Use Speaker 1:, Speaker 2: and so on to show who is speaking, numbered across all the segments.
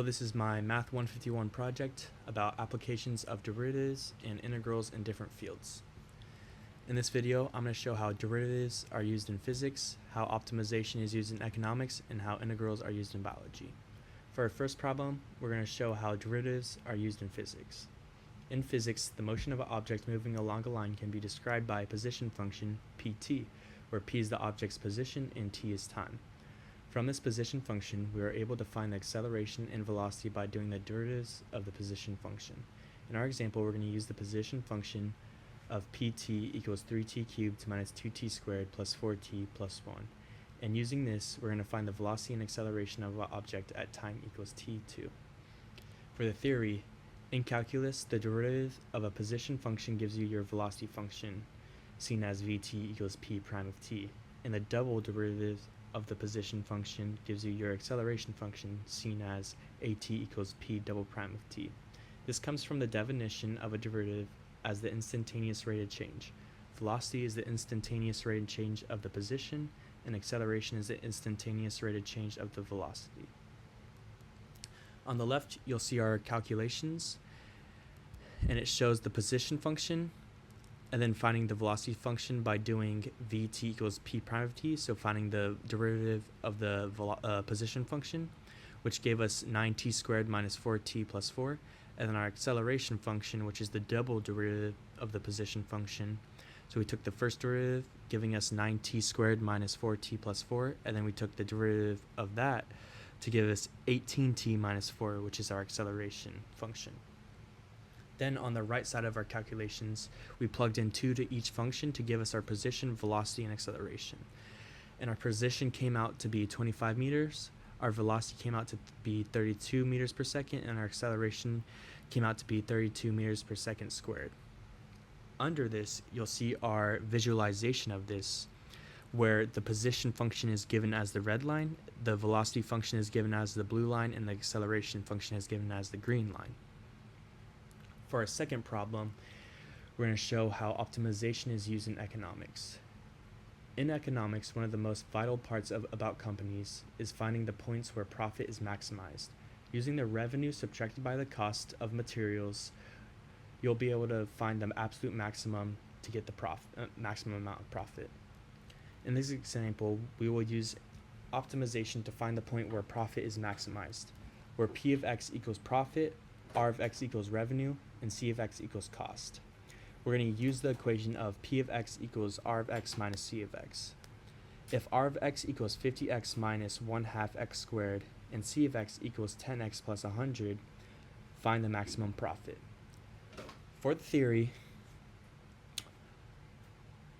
Speaker 1: this is my Math 151 project about applications of derivatives and integrals in different fields. In this video, I'm going to show how derivatives are used in physics, how optimization is used in economics, and how integrals are used in biology. For our first problem, we're going to show how derivatives are used in physics. In physics, the motion of an object moving along a line can be described by a position function, pt, where p is the object's position and t is time. From this position function, we are able to find the acceleration and velocity by doing the derivatives of the position function. In our example, we're going to use the position function of pt equals 3t cubed minus 2t squared plus 4t plus 1. And using this, we're going to find the velocity and acceleration of an object at time equals t2. For the theory, in calculus, the derivative of a position function gives you your velocity function, seen as vt equals p prime of t, and the double derivative of the position function gives you your acceleration function, seen as at equals p double prime of t. This comes from the definition of a derivative as the instantaneous rate of change. Velocity is the instantaneous rate of change of the position, and acceleration is the instantaneous rate of change of the velocity. On the left, you'll see our calculations, and it shows the position function, and then finding the velocity function by doing vt equals p prime of t, so finding the derivative of the position function, which gave us 9t squared minus 4t plus 4, and then our acceleration function, which is the double derivative of the position function. So we took the first derivative, giving us 9t squared minus 4t plus 4, and then we took the derivative of that to give us 18t minus 4, which is our acceleration function. Then on the right side of our calculations, we plugged in 2 to each function to give us our position, velocity, and acceleration. And our position came out to be 25 meters, our velocity came out to be 32 meters per second, and our acceleration came out to be 32 meters per second squared. Under this, you'll see our visualization of this, where the position function is given as the red line, the velocity function is given as the blue line, and the acceleration function is given as the green line. For our second problem, we're going to show how optimization is used in economics. In economics, one of the most vital parts about companies is finding the points where profit is maximized. Using the revenue subtracted by the cost of materials, you'll be able to find the absolute maximum to get the maximum amount of profit. In this example, we will use optimization to find the point where profit is maximized, where p of x equals profit, r of x equals revenue, and c of x equals cost. We're going to use the equation of p of x equals r of x minus c of x. If r of x equals 50x minus 1/2 x squared and c of x equals 10x plus 100, find the maximum profit. For the theory,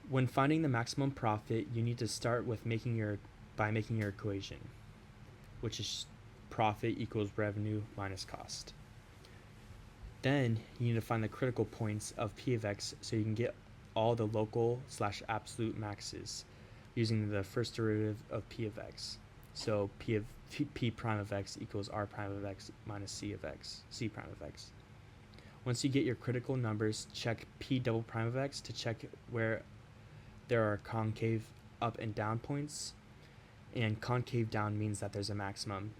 Speaker 1: when finding the maximum profit, you need to start with making your equation, which is profit equals revenue minus cost. Then you need to find the critical points of p of x so you can get all the local / absolute maxes using the first derivative of p of x. So p prime of x equals r prime of x minus c of x, c prime of x. Once you get your critical numbers, check p double prime of x to check where there are concave up and down points, and concave down means that there's a maximum.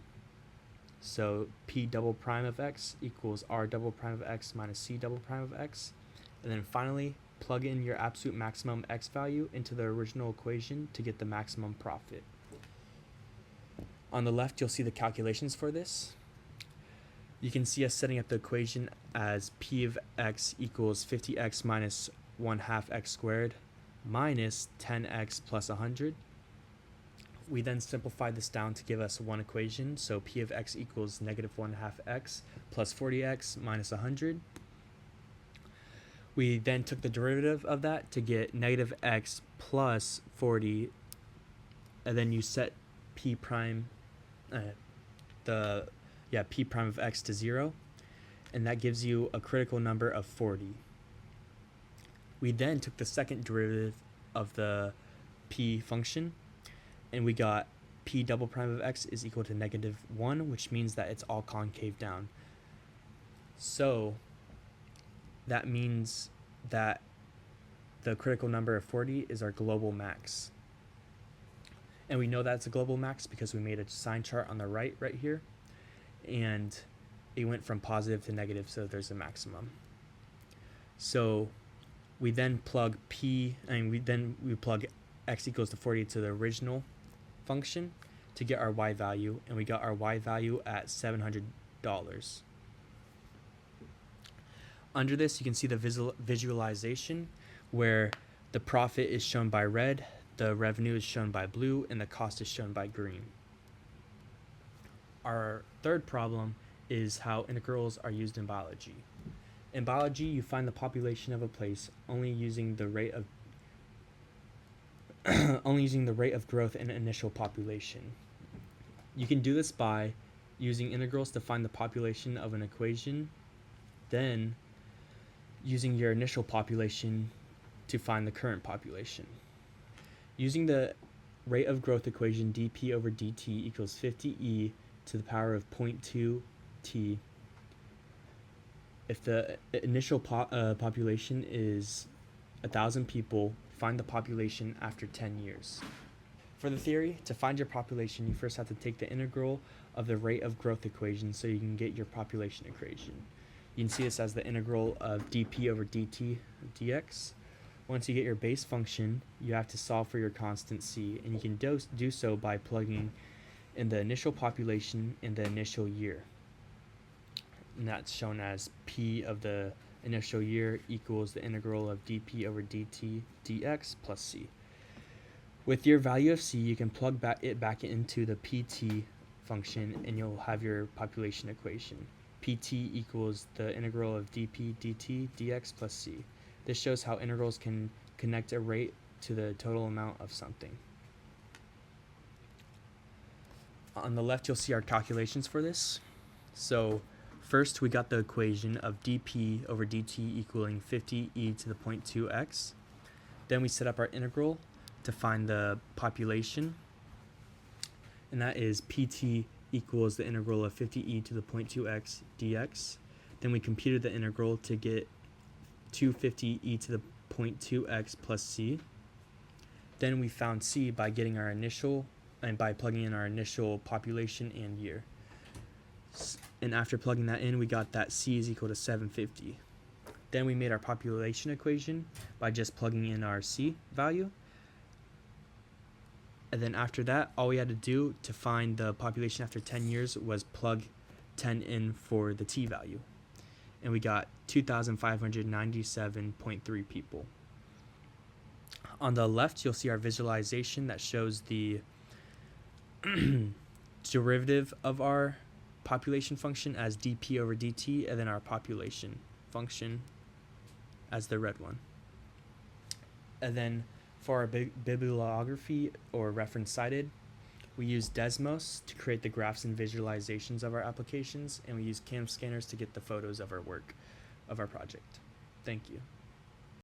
Speaker 1: So p double prime of x equals r double prime of x minus c double prime of x. And then finally, plug in your absolute maximum x value into the original equation to get the maximum profit. On the left, you'll see the calculations for this. You can see us setting up the equation as p of x equals 50x minus 1/2 x squared minus 10x plus 100. We then simplify this down to give us one equation, so p of x equals negative 1/2 x plus 40x minus 100. We then took the derivative of that to get negative x plus 40, and then you set p prime of x to 0, and that gives you a critical number of 40. We then took the second derivative of the p function, and we got p double prime of x is equal to negative 1, which means that it's all concave down. So that means that the critical number of 40 is our global max. And we know that's a global max because we made a sign chart on the right here. and it went from positive to negative, so there's a maximum. So we then plug we plug x equals to 40 to the original function to get our y value, and we got our y value at $700. Under this, you can see the visualization where the profit is shown by red, the revenue is shown by blue, and the cost is shown by green. Our third problem is how integrals are used in biology. In biology, you find the population of a place only using the rate of growth in initial population. You can do this by using integrals to find the population of an equation, then using your initial population to find the current population. Using the rate of growth equation, dp over dt equals 50e to the power of 0.2t. If the initial population is 1,000 people, find the population after 10 years. For the theory, to find your population, you first have to take the integral of the rate of growth equation so you can get your population equation. You can see this as the integral of dp over dt dx. Once you get your base function, you have to solve for your constant c, and you can do so by plugging in the initial population in the initial year. And that's shown as p of the initial year equals the integral of dp over dt dx plus c. With your value of c, you can plug it back into the pt function, and you'll have your population equation. Pt equals the integral of dp dt dx plus c. This shows how integrals can connect a rate to the total amount of something. On the left, you'll see our calculations for this. So first, we got the equation of dp over dt equaling 50e to the 0.2x. Then we set up our integral to find the population, and that is pt equals the integral of 50e to the 0.2x dx. Then we computed the integral to get 250e to the 0.2x plus c. Then we found c by getting our initial and by plugging in our initial population and year. And after plugging that in, we got that c is equal to 750. Then we made our population equation by just plugging in our c value. And then after that, all we had to do to find the population after 10 years was plug 10 in for the t value. And we got 2,597.3 people. On the left, you'll see our visualization that shows the derivative of our population function as dp over dt, and then our population function as the red one. And then for our bibliography or reference cited, we use Desmos to create the graphs and visualizations of our applications, and we use CAM scanners to get the photos of our work, of our project. Thank you.